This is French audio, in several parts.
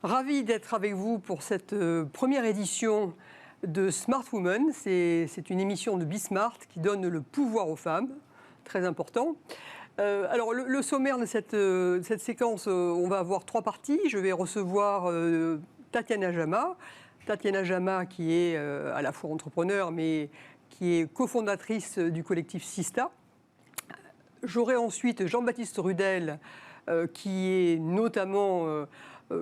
Ravi d'être avec vous pour cette première édition de Smart Woman. C'est une émission de Bismart qui donne le pouvoir aux femmes, très important. Alors le sommaire de cette séquence, on va avoir 3 parties. Je vais recevoir Tatiana Jama. Tatiana Jama qui est à la fois entrepreneur mais qui est cofondatrice du collectif Sista. J'aurai ensuite Jean-Baptiste Rudel qui est notamment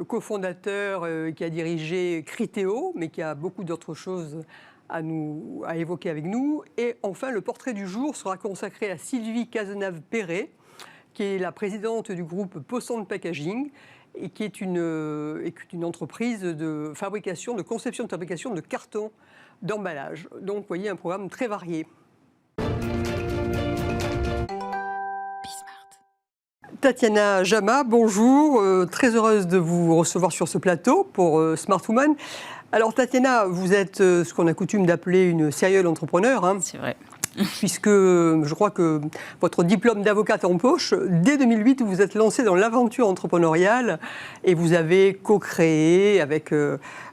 cofondateur, qui a dirigé Criteo, mais qui a beaucoup d'autres choses à évoquer avec nous. Et enfin, le portrait du jour sera consacré à Sylvie Cazenave-Perret, qui est la présidente du groupe Posson Packaging, et qui est une entreprise de fabrication, de conception de fabrication de cartons d'emballage. Donc, vous voyez, un programme très varié. Tatiana Jama, bonjour. Très heureuse de vous recevoir sur ce plateau pour Smart Woman. Alors Tatiana, vous êtes ce qu'on a coutume d'appeler une serial entrepreneur. Hein, c'est vrai. Puisque je crois que votre diplôme d'avocate en poche, dès 2008, vous vous êtes lancée dans l'aventure entrepreneuriale et vous avez co-créé avec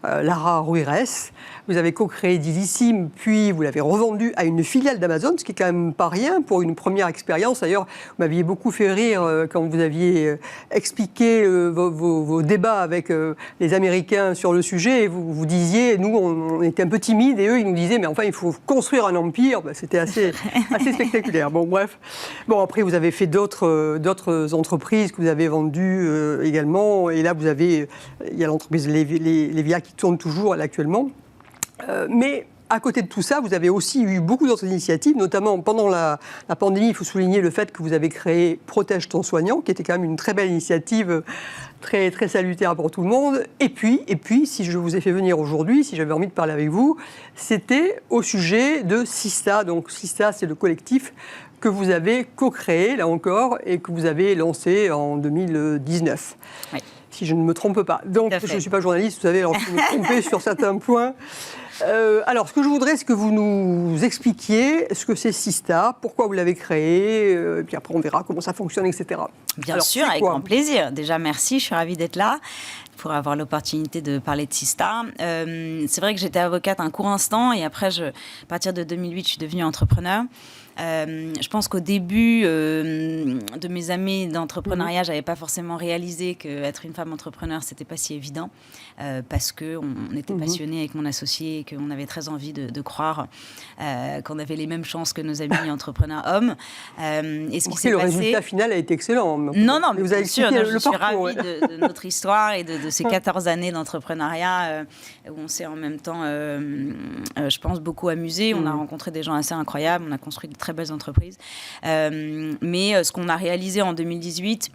Lara Ruirez. Vous avez co-créé Divissime, puis vous l'avez revendu à une filiale d'Amazon, ce qui est quand même pas rien pour une première expérience. D'ailleurs, vous m'aviez beaucoup fait rire quand vous aviez expliqué vos débats avec les Américains sur le sujet. Et vous disiez, nous, on était un peu timides, et eux, ils nous disaient, mais enfin, il faut construire un empire. Ben, c'était assez spectaculaire. Bon, bref. Bon, après, vous avez fait d'autres entreprises que vous avez vendues également. Et là, il y a l'entreprise Levia qui tourne toujours actuellement. Mais à côté de tout ça, vous avez aussi eu beaucoup d'autres initiatives, notamment pendant la pandémie. Il faut souligner le fait que vous avez créé Protège ton soignant, qui était quand même une très belle initiative, très, très salutaire pour tout le monde. Et puis, si je vous ai fait venir aujourd'hui, si j'avais envie de parler avec vous, c'était au sujet de Sista. Donc Sista, c'est le collectif que vous avez co-créé, là encore, et que vous avez lancé en 2019. Oui. Si je ne me trompe pas. Donc, je ne suis pas journaliste, vous savez, alors je peux me tromper sur certains points. Alors, ce que je voudrais, c'est que vous nous expliquiez ce que c'est Sista, pourquoi vous l'avez créé, et puis après on verra comment ça fonctionne, etc. Bien sûr, avec grand plaisir. Déjà, merci, je suis ravie d'être là pour avoir l'opportunité de parler de Sista. C'est vrai que j'étais avocate un court instant et après, à partir de 2008, je suis devenue entrepreneur. Je pense qu'au début de mes années d'entrepreneuriat, je n'avais pas forcément réalisé qu'être une femme entrepreneur, ce n'était pas si évident parce qu'on était passionnés avec mon associé et qu'on avait très envie de croire qu'on avait les mêmes chances que nos amis entrepreneurs hommes. Et ce qui s'est le passé... résultat final a été excellent. Non, mais vous avez bien sûr, je suis parcours, ravie de notre histoire et de ces 14 années d'entrepreneuriat où on s'est en même temps, je pense, beaucoup amusé. On a rencontré des gens assez incroyables, on a construit de très belles entreprises. Mais ce qu'on a réalisé en 2018,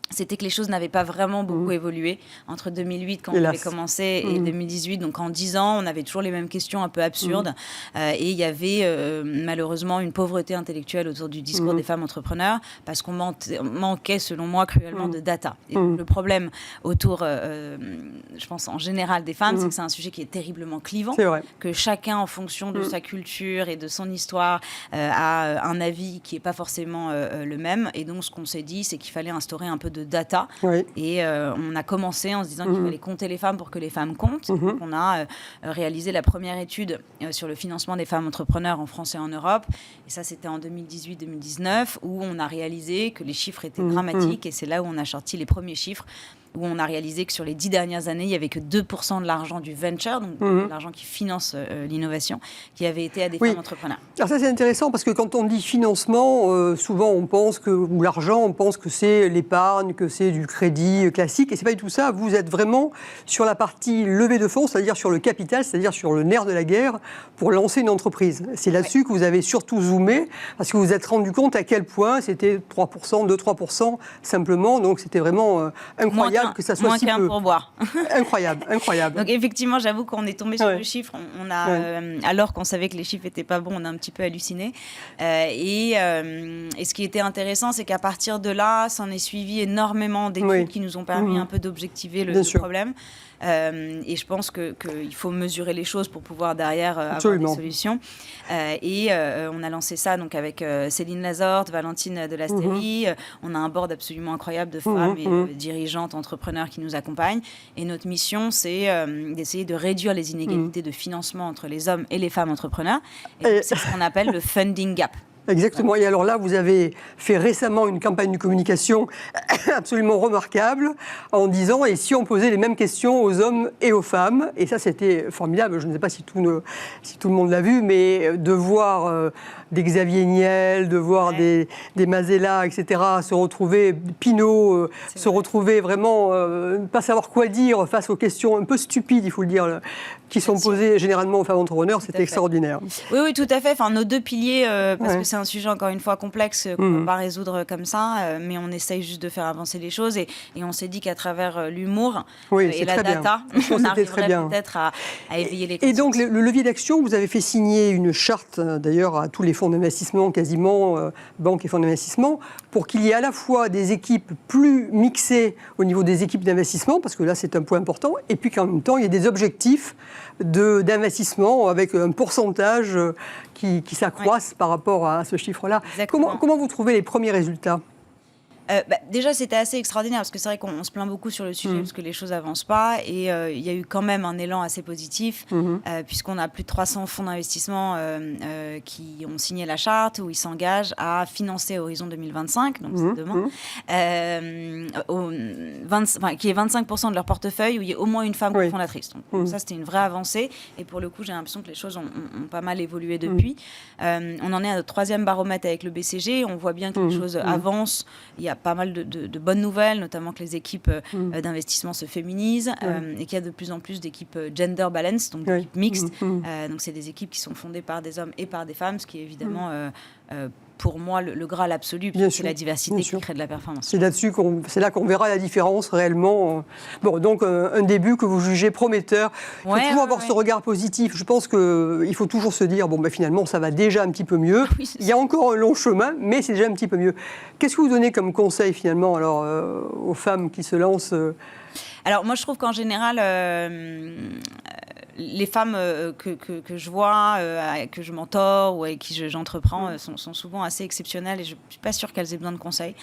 c'était que les choses n'avaient pas vraiment beaucoup évolué entre 2008 quand on avait commencé et 2018. Donc en 10 ans, on avait toujours les mêmes questions un peu absurdes. Et il y avait malheureusement une pauvreté intellectuelle autour du discours des femmes entrepreneurs parce qu'on manquait, selon moi, cruellement de data. Et donc, le problème autour, je pense en général des femmes, c'est que c'est un sujet qui est terriblement clivant. C'est vrai. Que chacun, en fonction de sa culture et de son histoire, a un avis qui n'est pas forcément le même. Et donc ce qu'on s'est dit, c'est qu'il fallait instaurer un peu de data. Oui. Et on a commencé en se disant qu'il fallait compter les femmes pour que les femmes comptent. Donc, on a réalisé la première étude sur le financement des femmes entrepreneurs en France et en Europe. Et ça, c'était en 2018-2019, où on a réalisé que les chiffres étaient dramatiques. Et c'est là où on a sorti les premiers chiffres, où on a réalisé que sur les 10 dernières années, il n'y avait que 2% de l'argent du venture, donc de l'argent qui finance l'innovation, qui avait été à des femmes entrepreneurs. Alors ça, c'est intéressant parce que quand on dit financement, souvent on pense que, ou l'argent, on pense que c'est l'épargne, que c'est du crédit classique, et c'est pas du tout ça. Vous êtes vraiment sur la partie levée de fonds, c'est-à-dire sur le capital, c'est-à-dire sur le nerf de la guerre pour lancer une entreprise. C'est là-dessus que vous avez surtout zoomé, parce que vous vous êtes rendu compte à quel point c'était 3%, 2-3% simplement, donc c'était vraiment incroyable. Que ça soit moins si qu'un peu. Pourboire. Incroyable. Donc effectivement, j'avoue qu'on est tombé sur le chiffre. On a, alors qu'on savait que les chiffres n'étaient pas bons, on a un petit peu halluciné. Et ce qui était intéressant, c'est qu'à partir de là, s'en est suivi énormément d'études qui nous ont permis un peu d'objectiver le problème. Et je pense qu'il faut mesurer les choses pour pouvoir derrière avoir des solutions. On a lancé ça donc avec Céline Lazorte, Valentine de Lastérie. On a un board absolument incroyable de femmes et dirigeantes, entrepreneurs d'entrepreneurs qui nous accompagnent. Et notre mission, c'est d'essayer de réduire les inégalités de financement entre les hommes et les femmes entrepreneurs. Et c'est ce qu'on appelle le funding gap. Exactement. Et alors là, vous avez fait récemment une campagne de communication absolument remarquable en disant « et si on posait les mêmes questions aux hommes et aux femmes ?» Et ça, c'était formidable. Je ne sais pas si tout le monde l'a vu, mais de voir des Xavier Niel, de voir des Mazella, etc., se retrouver, Pinault, se retrouver vraiment, pas savoir quoi dire face aux questions un peu stupides, il faut le dire, qui sont posées généralement aux femmes entrepreneurs, c'était extraordinaire. Oui, oui, tout à fait. Enfin, nos deux piliers, parce que c'est un sujet encore une fois complexe qu'on ne peut pas résoudre comme ça, mais on essaye juste de faire avancer les choses et on s'est dit qu'à travers l'humour et la data, on arriverait peut-être à éveiller les consciences. Et donc, le levier d'action, vous avez fait signer une charte, d'ailleurs, à tous les fonds d'investissement, quasiment, banques et fonds d'investissement, pour qu'il y ait à la fois des équipes plus mixées au niveau des équipes d'investissement, parce que là, c'est un point important, et puis qu'en même temps, il y ait des objectifs d'investissement avec un pourcentage qui s'accroisse par rapport à ce chiffre-là. Comment vous trouvez les premiers résultats ? Déjà, c'était assez extraordinaire parce que c'est vrai qu'on se plaint beaucoup sur le sujet parce que les choses n'avancent pas et il y a eu quand même un élan assez positif puisqu'on a plus de 300 fonds d'investissement qui ont signé la charte où ils s'engagent à financer Horizon 2025, donc c'est demain, qui est 25% de leur portefeuille où il y a au moins une femme fondatrice. Donc ça, c'était une vraie avancée et pour le coup, j'ai l'impression que les choses ont pas mal évolué depuis. On en est à notre 3e baromètre avec le BCG, on voit bien que les choses avancent. Il y a pas mal de bonnes nouvelles, notamment que les équipes d'investissement se féminisent et qu'il y a de plus en plus d'équipes gender balance, donc d'équipes mixtes. Donc c'est des équipes qui sont fondées par des hommes et par des femmes, ce qui est évidemment pour moi le Graal absolu, c'est la diversité qui crée de la performance. C'est là qu'on verra la différence réellement. Bon, donc un début que vous jugez prometteur. Il faut toujours avoir ce regard positif. Je pense qu'il faut toujours se dire, finalement, ça va déjà un petit peu mieux. Il y a encore un long chemin, mais c'est déjà un petit peu mieux. Qu'est-ce que vous donnez comme conseil, finalement, alors, aux femmes qui se lancent Alors, moi, je trouve qu'en général, les femmes que je vois, que je mentor ou avec qui j'entreprends sont souvent assez exceptionnelles et je ne suis pas sûre qu'elles aient besoin de conseils.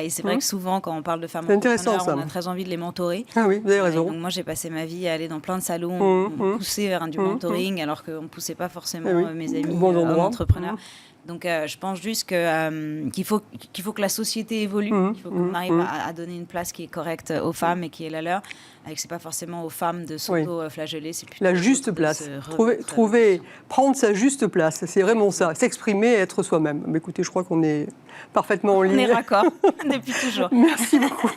Et c'est vrai que souvent, quand on parle de femmes entrepreneurs, on a très envie de les mentorer. Ah oui, vous avez raison. Donc moi, j'ai passé ma vie à aller dans plein de salons, on poussait vers du mentoring alors qu'on ne poussait pas forcément mes amis entrepreneurs. Donc, je pense juste qu'il faut que la société évolue, qu'il faut qu'on arrive à donner une place qui est correcte aux femmes et qui est la leur, et que ce n'est pas forcément aux femmes de s'auto-flageller. C'est plutôt la juste place. Prendre sa juste place, c'est vraiment ça. S'exprimer et être soi-même. Mais écoutez, je crois qu'on est parfaitement en ligne. On est raccord, depuis toujours. Merci beaucoup.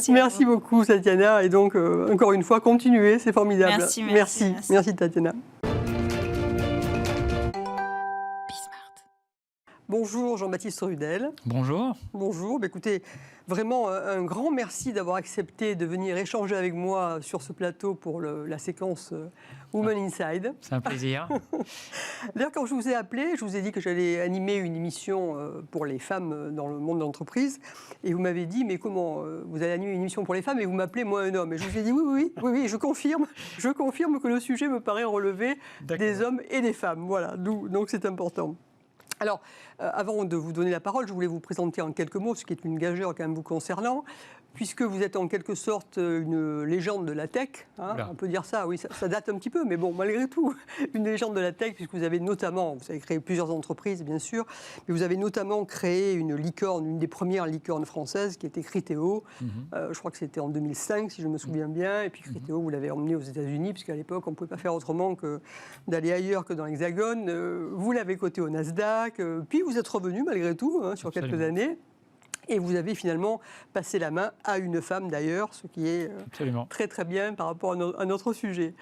Merci beaucoup, Tatiana. Et donc, encore une fois, continuez, c'est formidable. Merci, Tatiana. Bonjour Jean-Baptiste Rudel. Bonjour. Bonjour. Écoutez, vraiment un grand merci d'avoir accepté de venir échanger avec moi sur ce plateau pour la séquence Women Inside. C'est un plaisir. D'ailleurs, quand je vous ai appelé, je vous ai dit que j'allais animer une émission pour les femmes dans le monde de l'entreprise. Et vous m'avez dit, mais comment vous allez animer une émission pour les femmes et vous m'appelez moi un homme. Et je vous ai dit, oui, je confirme que le sujet me paraît relever des hommes et des femmes. Voilà, donc c'est important. Alors, avant de vous donner la parole, je voulais vous présenter en quelques mots ce qui est une gageure quand même vous concernant, puisque vous êtes en quelque sorte une légende de la tech. On peut dire ça, oui, ça date un petit peu, mais bon, malgré tout, une légende de la tech, puisque vous avez créé plusieurs entreprises, bien sûr, mais vous avez notamment créé une licorne, une des premières licornes françaises, qui était Criteo. Je crois que c'était en 2005, si je me souviens bien, et puis Criteo, vous l'avez emmené aux États-Unis, puisqu'à l'époque, on ne pouvait pas faire autrement que d'aller ailleurs que dans l'Hexagone. Vous l'avez coté au Nasdaq, puis vous êtes revenu malgré tout, sur quelques années. Et vous avez finalement passé la main à une femme d'ailleurs, ce qui est très très bien par rapport à notre sujet.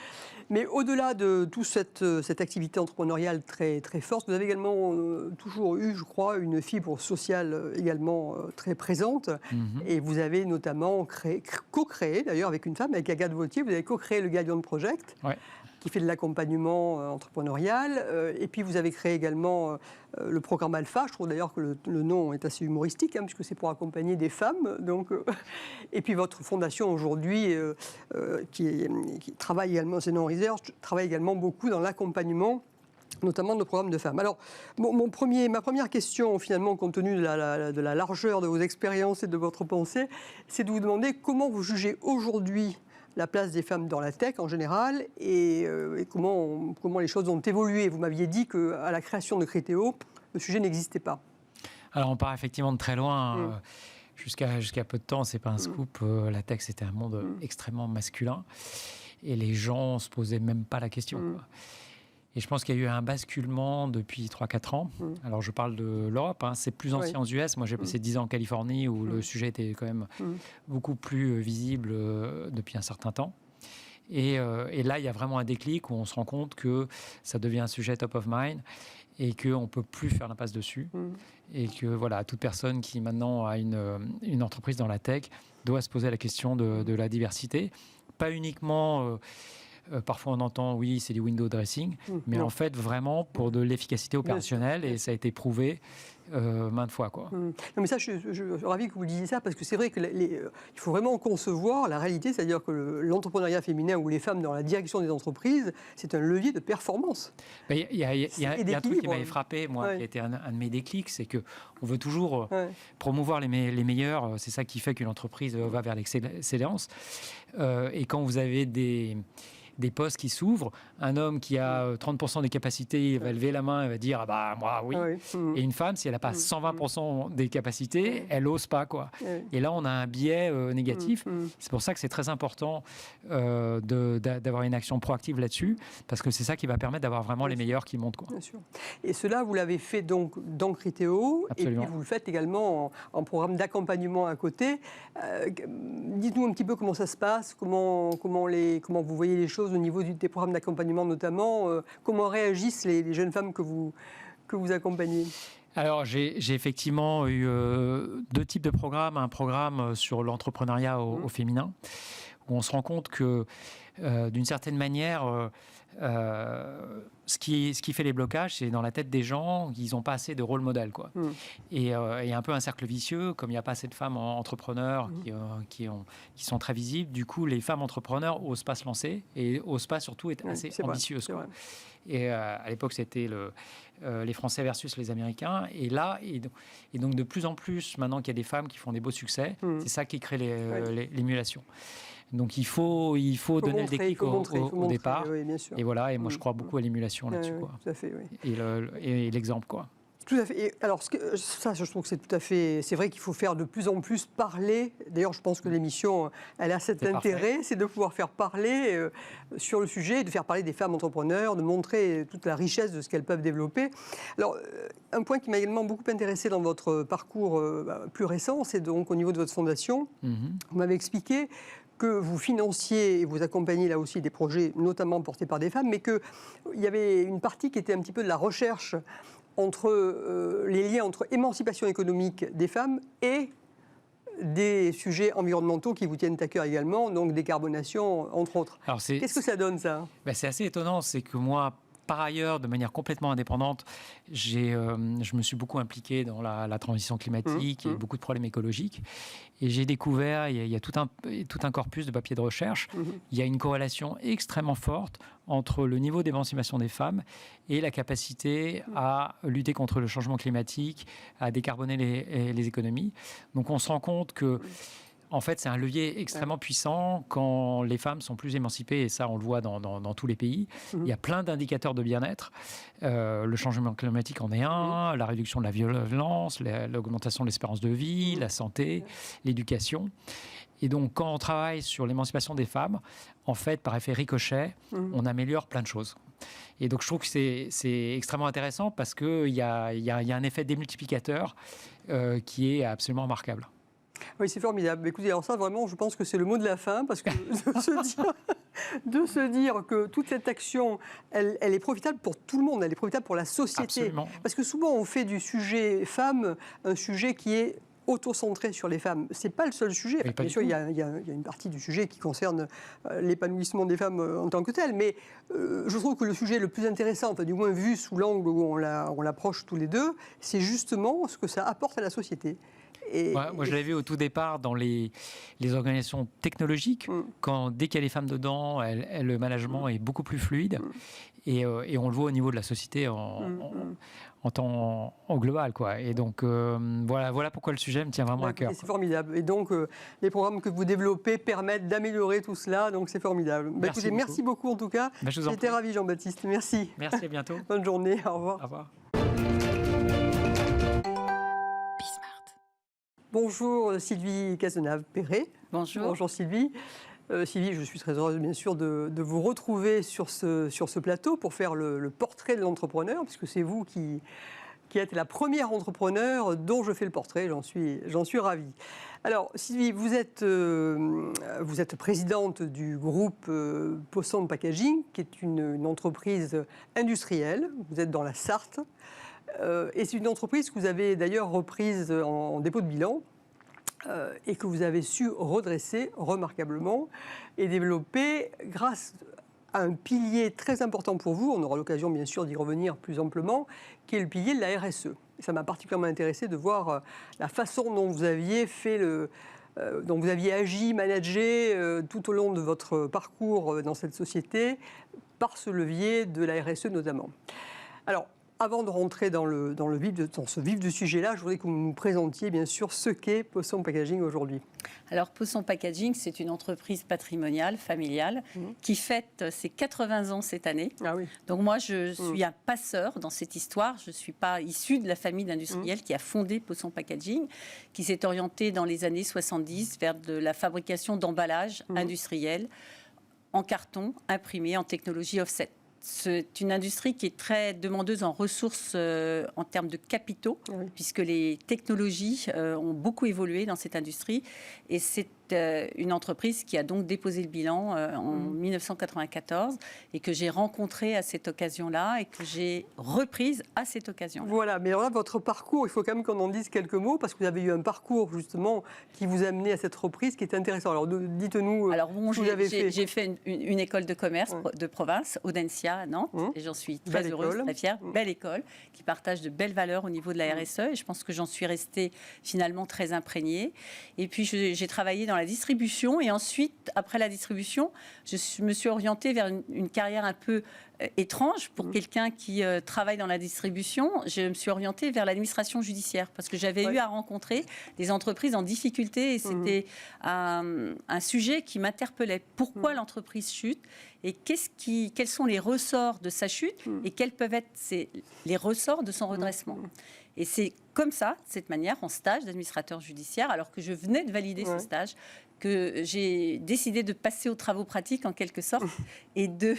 Mais au-delà de toute cette activité entrepreneuriale très, très forte, vous avez également toujours eu, je crois, une fibre sociale également très présente. Et vous avez notamment co-créé, d'ailleurs avec une femme, avec Agathe Vautier, vous avez co-créé le Gallion Project. Qui fait de l'accompagnement entrepreneurial. Et puis, vous avez créé également le programme Alpha. Je trouve d'ailleurs que le nom est assez humoristique, puisque c'est pour accompagner des femmes. Donc, et puis, votre fondation aujourd'hui, qui travaille également, c'est Non Research, travaille également beaucoup dans l'accompagnement notamment nos programmes de femmes. Alors, ma première question, finalement, compte tenu de la largeur de vos expériences et de votre pensée, c'est de vous demander comment vous jugez aujourd'hui la place des femmes dans la tech en général et comment les choses ont évolué. Vous m'aviez dit qu'à la création de Criteo, le sujet n'existait pas. Alors, on part effectivement de très loin. Jusqu'à peu de temps, c'est pas un scoop. La tech, c'était un monde extrêmement masculin. Et les gens ne se posaient même pas la question. Quoi. Et je pense qu'il y a eu un basculement depuis 3-4 ans. Alors, je parle de l'Europe, hein. C'est plus ancien aux US. Moi, j'ai passé 10 ans en Californie où le sujet était quand même beaucoup plus visible depuis un certain temps. Et là, il y a vraiment un déclic où on se rend compte que ça devient un sujet top of mind et qu'on ne peut plus faire l'impasse dessus. Et que voilà, toute personne qui maintenant a une entreprise dans la tech doit se poser la question de la diversité. Pas uniquement... parfois on entend, oui, c'est du window dressing, mais en fait, vraiment pour de l'efficacité opérationnelle, et ça a été prouvé maintes fois. Quoi. Non, mais ça, je suis ravi que vous disiez ça, parce que c'est vrai qu'il faut vraiment concevoir la réalité, c'est-à-dire que l'entrepreneuriat féminin ou les femmes dans la direction des entreprises, c'est un levier de performance. Il y a un truc qui m'avait frappé, moi, qui a été un de mes déclics, c'est qu'on veut toujours promouvoir les meilleurs, c'est ça qui fait qu'une entreprise va vers l'excellence. Et quand vous avez des postes qui s'ouvrent, un homme qui a 30% des capacités, il va lever la main et va dire « ah bah moi oui ». Et une femme, si elle n'a pas 120% des capacités, elle n'ose pas. Quoi. Et là, on a un biais négatif. C'est pour ça que c'est très important d'avoir une action proactive là-dessus, parce que c'est ça qui va permettre d'avoir vraiment les meilleurs qui montent. Quoi. Bien sûr. Et cela, vous l'avez fait donc dans Criteo, Absolument. Et puis vous le faites également en programme d'accompagnement à côté. Dites-nous un petit peu comment ça se passe, comment vous voyez les choses au niveau des programmes d'accompagnement notamment, comment réagissent les jeunes femmes que vous accompagnez? Alors, j'ai effectivement eu 2 types de programmes. Un programme sur l'entrepreneuriat au féminin, où on se rend compte que, d'une certaine manière, ce qui fait les blocages, c'est dans la tête des gens, ils n'ont pas assez de rôle modèle. Quoi. Et un peu un cercle vicieux, comme il n'y a pas assez de femmes entrepreneurs qui sont très visibles, du coup, les femmes entrepreneurs n'osent pas se lancer et n'osent pas surtout être assez ambitieuses. Quoi. Et à l'époque, c'était les Français versus les Américains. Et là, et donc de plus en plus, maintenant qu'il y a des femmes qui font des beaux succès, c'est ça qui crée l'émulation. Donc il faut donner le déclic au départ. Oui, bien sûr. Et voilà, et moi je crois beaucoup à l'émulation là-dessus. Oui, quoi. Tout à fait, oui. Et l'exemple, quoi. Tout à fait. Et alors, ça, je trouve que c'est tout à fait... C'est vrai qu'il faut faire de plus en plus parler. D'ailleurs, je pense que l'émission, elle a cet intérêt, c'est de pouvoir faire parler sur le sujet, de faire parler des femmes entrepreneurs, de montrer toute la richesse de ce qu'elles peuvent développer. Alors, un point qui m'a également beaucoup intéressé dans votre parcours plus récent, c'est donc au niveau de votre fondation. Vous m'avez expliqué que vous financiez et vous accompagnez là aussi des projets, notamment portés par des femmes, mais qu'il y avait une partie qui était un petit peu de la recherche entre les liens entre émancipation économique des femmes et des sujets environnementaux qui vous tiennent à cœur également, donc décarbonation, entre autres. Qu'est-ce que ça donne, ça ? C'est assez étonnant, c'est que moi, par ailleurs, de manière complètement indépendante, je me suis beaucoup impliqué dans la transition climatique et beaucoup de problèmes écologiques. Et j'ai découvert, il y a tout un corpus de papiers de recherche, il y a une corrélation extrêmement forte entre le niveau d'émancipation des femmes et la capacité à lutter contre le changement climatique, à décarboner les économies. Donc on se rend compte que en fait, c'est un levier extrêmement puissant quand les femmes sont plus émancipées, et ça, on le voit dans tous les pays. Il y a plein d'indicateurs de bien-être. Le changement climatique en est un, la réduction de la violence, l'augmentation de l'espérance de vie, la santé, l'éducation. Et donc, quand on travaille sur l'émancipation des femmes, en fait, par effet ricochet, on améliore plein de choses. Et donc, je trouve que c'est extrêmement intéressant parce qu'il y a un effet démultiplicateur qui est absolument remarquable. Oui, c'est formidable. Écoutez, alors ça, vraiment, je pense que c'est le mot de la fin, parce que de se dire que toute cette action, elle est profitable pour tout le monde, elle est profitable pour la société. Absolument. Parce que souvent, on fait du sujet femmes un sujet qui est auto-centré sur les femmes. Ce n'est pas le seul sujet. Bien sûr, il y a une partie du sujet qui concerne l'épanouissement des femmes en tant que tel, mais je trouve que le sujet le plus intéressant, enfin, du moins vu sous l'angle où on l'approche tous les deux, c'est justement ce que ça apporte à la société. Moi, je l'avais vu au tout départ dans les organisations technologiques, quand dès qu'il y a les femmes dedans, le management est beaucoup plus fluide. Et on le voit au niveau de la société en temps global, quoi. Et donc, voilà pourquoi le sujet me tient vraiment à cœur. C'est formidable. Et donc, les programmes que vous développez permettent d'améliorer tout cela, donc c'est formidable. Merci beaucoup en tout cas. J'étais ravi, Jean-Baptiste. Merci. Merci, à bientôt. Bonne journée, au revoir. Au revoir. Bonjour Sylvie Cazenave-Perret. Bonjour. Bonjour Sylvie. Sylvie, je suis très heureuse bien sûr de vous retrouver sur ce plateau pour faire le portrait de l'entrepreneur, puisque c'est vous qui êtes la première entrepreneur dont je fais le portrait, j'en suis ravie. Alors Sylvie, vous êtes présidente du groupe Posson Packaging, qui est une entreprise industrielle, vous êtes dans la Sarthe, et c'est une entreprise que vous avez d'ailleurs reprise en dépôt de bilan, et que vous avez su redresser remarquablement et développer grâce à un pilier très important pour vous, on aura l'occasion bien sûr d'y revenir plus amplement, qui est le pilier de la RSE. Et ça m'a particulièrement intéressé de voir la façon dont vous aviez dont vous aviez agi, managé tout au long de votre parcours dans cette société, par ce levier de la RSE notamment. Alors, avant de rentrer dans ce vif du sujet-là, je voudrais que vous nous présentiez bien sûr ce qu'est Posson Packaging aujourd'hui. Alors Posson Packaging, c'est une entreprise patrimoniale, familiale, qui fête ses 80 ans cette année. Ah oui. Donc moi, je suis un passeur dans cette histoire. Je ne suis pas issue de la famille d'industriels qui a fondé Posson Packaging, qui s'est orientée dans les années 70 vers de la fabrication d'emballages industriels en carton, imprimé en technologie offset. C'est une industrie qui est très demandeuse en ressources en termes de capitaux, puisque les technologies ont beaucoup évolué dans cette industrie. Et c'est une entreprise qui a donc déposé le bilan en 1994 et que j'ai rencontrée à cette occasion-là et que j'ai reprise à cette occasion. Voilà, mais alors là, votre parcours, il faut quand même qu'on en dise quelques mots parce que vous avez eu un parcours justement qui vous a amené à cette reprise qui est intéressant. Alors dites-nous ce que vous avez fait. J'ai fait une école de commerce de province, Audencia, à Nantes, et j'en suis très heureuse, très fière. Belle école qui partage de belles valeurs au niveau de la RSE et je pense que j'en suis restée finalement très imprégnée. Et puis j'ai travaillé dans la distribution et ensuite, après la distribution, je me suis orientée vers une carrière un peu étrange pour quelqu'un qui travaille dans la distribution. Je me suis orientée vers l'administration judiciaire parce que j'avais eu à rencontrer des entreprises en difficulté et c'était un sujet qui m'interpellait. Pourquoi l'entreprise chute et quels sont les ressorts de sa chute et quels peuvent être les ressorts de son redressement. Et c'est comme ça, de cette manière, en stage d'administrateur judiciaire, alors que je venais de valider ce stage, que j'ai décidé de passer aux travaux pratiques en quelque sorte et de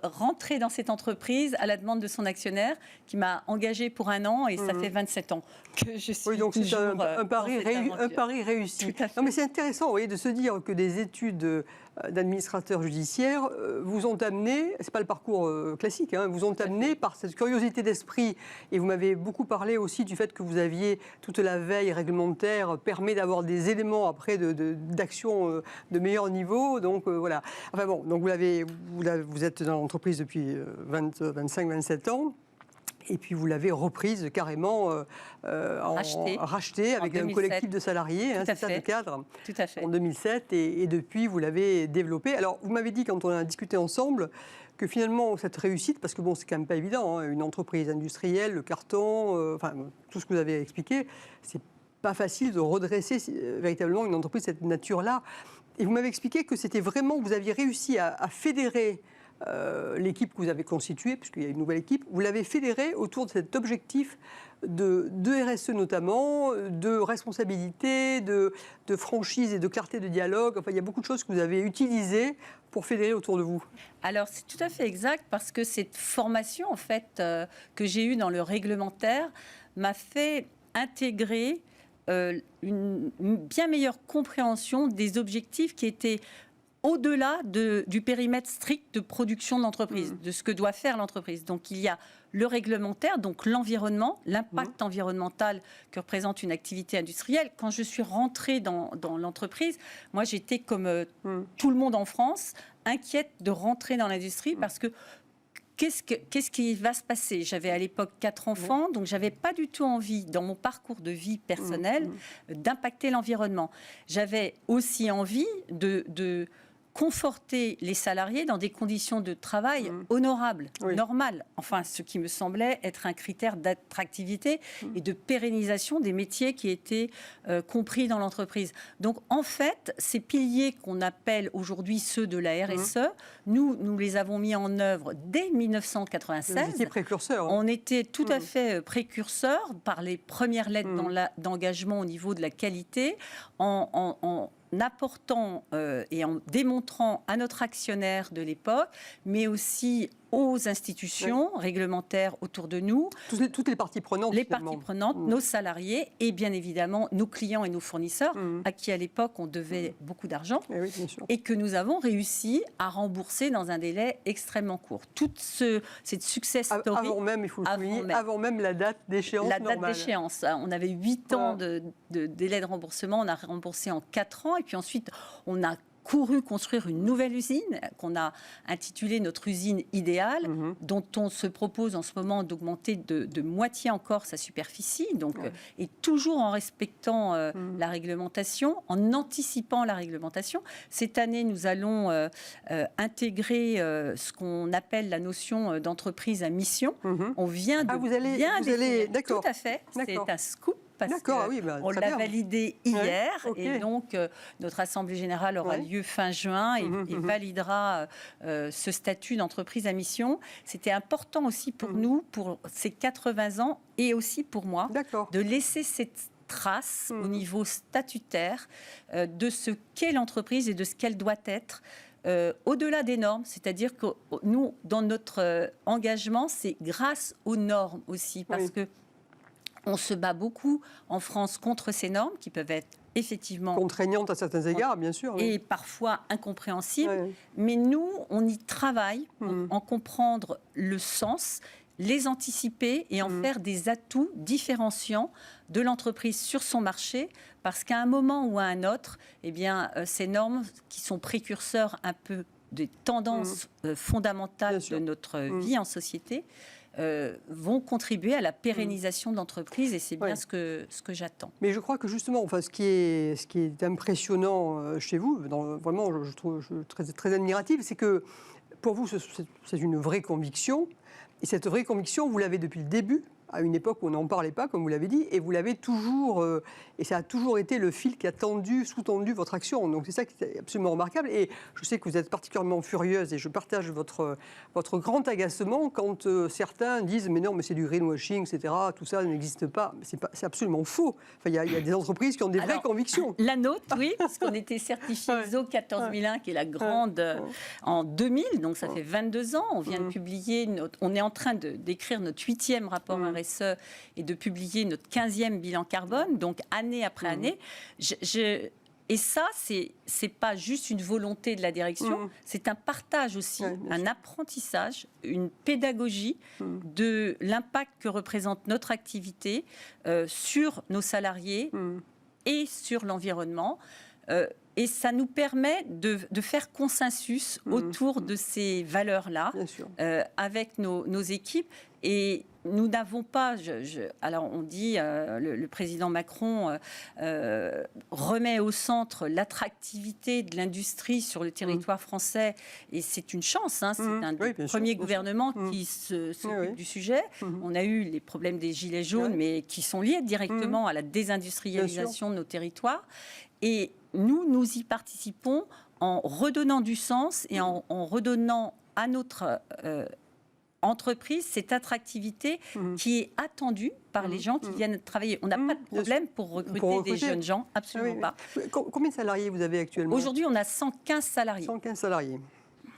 rentrer dans cette entreprise à la demande de son actionnaire qui m'a engagée pour 1 an et ça fait 27 ans que je suis donc toujours c'est un pari réussi. Non, mais c'est intéressant, vous voyez, de se dire que des études d'administrateur judiciaire vous ont amené, c'est pas le parcours classique, vous ont amené par cette curiosité d'esprit et vous m'avez beaucoup parlé aussi du fait que vous aviez toute la veille réglementaire permet d'avoir des éléments après d'action de meilleur niveau, donc voilà. Enfin bon, donc vous êtes dans l'entreprise depuis 25-27 ans. Et puis vous l'avez reprise carrément rachetée avec un collectif de salariés, c'est ça, de cadres, en 2007. Et depuis, vous l'avez développée. Alors, vous m'avez dit, quand on a discuté ensemble, que finalement, cette réussite, parce que bon, c'est quand même pas évident, une entreprise industrielle, le carton, tout ce que vous avez expliqué, c'est pas facile de redresser véritablement une entreprise de cette nature-là. Et vous m'avez expliqué que c'était vraiment, vous aviez réussi à fédérer l'équipe que vous avez constituée, puisqu'il y a une nouvelle équipe, vous l'avez fédérée autour de cet objectif de RSE notamment, de responsabilité, de franchise et de clarté de dialogue. Enfin, il y a beaucoup de choses que vous avez utilisées pour fédérer autour de vous. Alors, c'est tout à fait exact, parce que cette formation, en fait, que j'ai eue dans le réglementaire m'a fait intégrer une bien meilleure compréhension des objectifs qui étaient au-delà du périmètre strict de production de l'entreprise, de ce que doit faire l'entreprise. Donc il y a le réglementaire, donc l'environnement, l'impact environnemental que représente une activité industrielle. Quand je suis rentrée dans l'entreprise, moi j'étais comme tout le monde en France, inquiète de rentrer dans l'industrie parce que qu'est-ce qui va se passer? J'avais à l'époque 4 enfants, donc j'avais pas du tout envie, dans mon parcours de vie personnelle, d'impacter l'environnement. J'avais aussi envie de conforter les salariés dans des conditions de travail honorables, normales. Enfin, ce qui me semblait être un critère d'attractivité et de pérennisation des métiers qui étaient compris dans l'entreprise. Donc, en fait, ces piliers qu'on appelle aujourd'hui ceux de la RSE, nous les avons mis en œuvre dès 1996. Vous étiez précurseurs. On était tout à fait précurseurs par les premières lettres d'engagement au niveau de la qualité, en apportant et en démontrant à notre actionnaire de l'époque, mais aussi aux institutions réglementaires autour de nous. Toutes les parties prenantes. Les parties prenantes, nos salariés et bien évidemment nos clients et nos fournisseurs, à qui à l'époque on devait beaucoup d'argent et que nous avons réussi à rembourser dans un délai extrêmement court. Toute cette success story... Avant même, il faut le souligner, avant même la date d'échéance normale. La date d'échéance. On avait 8 ans de délai de remboursement, on a remboursé en 4 ans et puis ensuite on a couru construire une nouvelle usine qu'on a intitulée notre usine idéale, dont on se propose en ce moment d'augmenter de moitié encore sa superficie, donc, et toujours en respectant la réglementation, en anticipant la réglementation. Cette année, nous allons intégrer ce qu'on appelle la notion d'entreprise à mission. On vient de tout à fait, c'est un scoop. On l'a validé hier et donc notre Assemblée Générale aura lieu fin juin et validera ce statut d'entreprise à mission. C'était important aussi pour nous, pour ces 80 ans et aussi pour moi, de laisser cette trace au niveau statutaire de ce qu'est l'entreprise et de ce qu'elle doit être. Au-delà des normes, c'est-à-dire que nous, dans notre engagement, c'est grâce aux normes aussi, parce que on se bat beaucoup en France contre ces normes qui peuvent être effectivement contraignantes à certains égards, bien sûr. Et parfois incompréhensibles. Mais nous, on y travaille pour en comprendre le sens, les anticiper et en faire des atouts différenciants de l'entreprise sur son marché, parce qu'à un moment ou à un autre, eh bien, ces normes qui sont précurseurs un peu des tendances fondamentales de notre vie en société, vont contribuer à la pérennisation de l'entreprise et c'est bien ce que j'attends. Mais je crois que justement, enfin, ce qui est impressionnant chez vous, vraiment, je trouve très, très admiratif, c'est que pour vous, c'est une vraie conviction. Et cette vraie conviction, vous l'avez depuis le début, à une époque où on n'en parlait pas, comme vous l'avez dit, et vous l'avez toujours, et ça a toujours été le fil qui a sous-tendu votre action. Donc c'est ça qui est absolument remarquable. Et je sais que vous êtes particulièrement furieuse, et je partage votre grand agacement quand certains disent « mais non, mais c'est du greenwashing, etc., tout ça n'existe pas ». C'est absolument faux. Enfin, il y a des entreprises qui ont des vraies convictions. La nôtre, oui, parce qu'on était certifié ISO 14001, qui est la grande en 2000, donc ça fait 22 ans. On vient de publier, on est en train d'écrire notre 8e rapport RSE et de publier notre 15e bilan carbone, donc année après année. Et ça, c'est pas juste une volonté de la direction, c'est un partage aussi, un apprentissage, une pédagogie de l'impact que représente notre activité sur nos salariés et sur l'environnement. Et ça nous permet de faire consensus autour de ces valeurs-là avec nos équipes. Et nous n'avons pas... alors on dit, le président Macron remet au centre l'attractivité de l'industrie sur le territoire français. Et c'est une chance. C'est un des premiers gouvernements qui s'occupe du sujet. On a eu les problèmes des gilets jaunes, mais qui sont liés directement à la désindustrialisation de nos territoires. Et nous y participons en redonnant du sens et en redonnant à notre entreprise cette attractivité qui est attendue par les gens qui viennent travailler. On n'a pas de problème pour recruter des jeunes gens, absolument pas. Combien de salariés vous avez actuellement ? Aujourd'hui, on a 115 salariés. 115 salariés.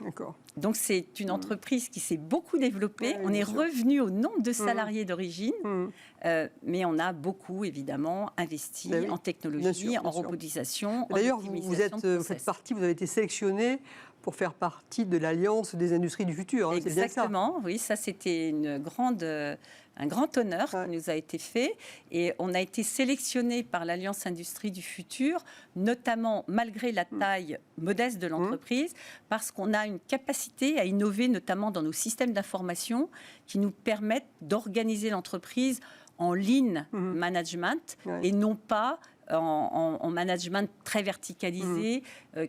D'accord. Donc c'est une entreprise qui s'est beaucoup développée. On est revenu au nombre de salariés d'origine, mais on a beaucoup évidemment investi en technologie, en robotisation. D'ailleurs, vous faites partie, vous avez été sélectionné pour faire partie de l'Alliance des industries du futur. Hein, exactement, c'est bien ça. Oui, ça c'était un grand honneur qui nous a été fait. Et on a été sélectionné par l'Alliance Industrie du Futur, notamment malgré la taille modeste de l'entreprise, parce qu'on a une capacité à innover, notamment dans nos systèmes d'information, qui nous permettent d'organiser l'entreprise en lean management et non pas en management très verticalisé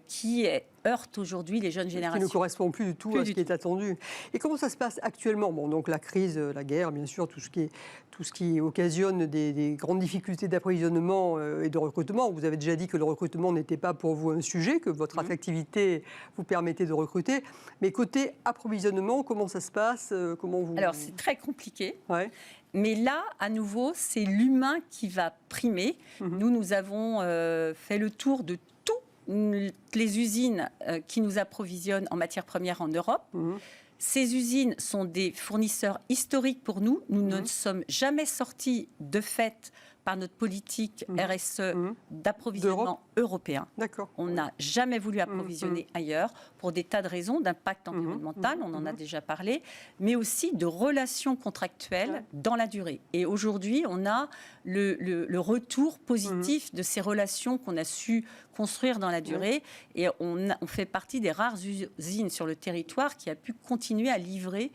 qui heurte aujourd'hui les jeunes générations. Qui ne correspond plus du tout à ce qui est attendu. Et comment ça se passe actuellement? Bon, donc la crise, la guerre, bien sûr, tout ce qui occasionne des grandes difficultés d'approvisionnement et de recrutement. Vous avez déjà dit que le recrutement n'était pas pour vous un sujet, que votre attractivité vous permettait de recruter. Mais côté approvisionnement, comment ça se passe? Alors, c'est très compliqué. Ouais. Mais là, à nouveau, c'est l'humain qui va primer. Nous avons fait le tour de toutes les usines qui nous approvisionnent en matières premières en Europe. Ces usines sont des fournisseurs historiques pour nous. Nous ne sommes jamais sortis de fait par notre politique RSE d'approvisionnement européen. On n'a jamais voulu approvisionner ailleurs pour des tas de raisons, d'impact environnemental, on en a déjà parlé, mais aussi de relations contractuelles dans la durée. Et aujourd'hui, on a le retour positif de ces relations qu'on a su construire dans la durée. Et on fait partie des rares usines sur le territoire qui a pu continuer à livrer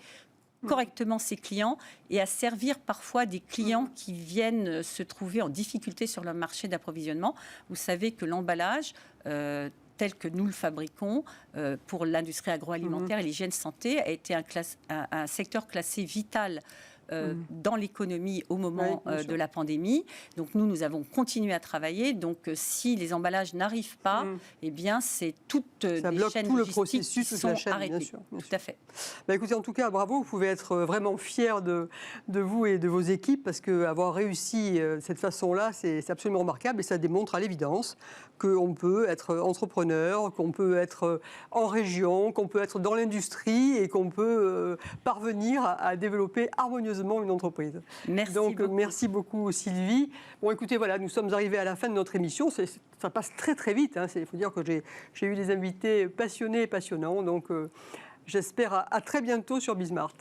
correctement ses clients et à servir parfois des clients qui viennent se trouver en difficulté sur le marché d'approvisionnement. Vous savez que l'emballage, tel que nous le fabriquons pour l'industrie agroalimentaire et l'hygiène santé, a été un secteur classé vital dans l'économie au moment de la pandémie. Donc nous avons continué à travailler. Donc si les emballages n'arrivent pas, eh bien c'est toutes les chaînes tout le logistiques processus, qui sont arrêtées. Bien sûr. Tout à fait. Bah écoutez, en tout cas, bravo. Vous pouvez être vraiment fiers de vous et de vos équipes parce qu'avoir réussi de cette façon-là, c'est absolument remarquable et ça démontre à l'évidence qu'on peut être entrepreneur, qu'on peut être en région, qu'on peut être dans l'industrie et qu'on peut parvenir à développer harmonieusement une entreprise. Merci Donc, beaucoup. merci beaucoup Sylvie. Bon, écoutez, voilà, nous sommes arrivés à la fin de notre émission. Ça passe très très vite. Il faut dire que j'ai eu des invités passionnés et passionnants. Donc, j'espère à très bientôt sur Bismart.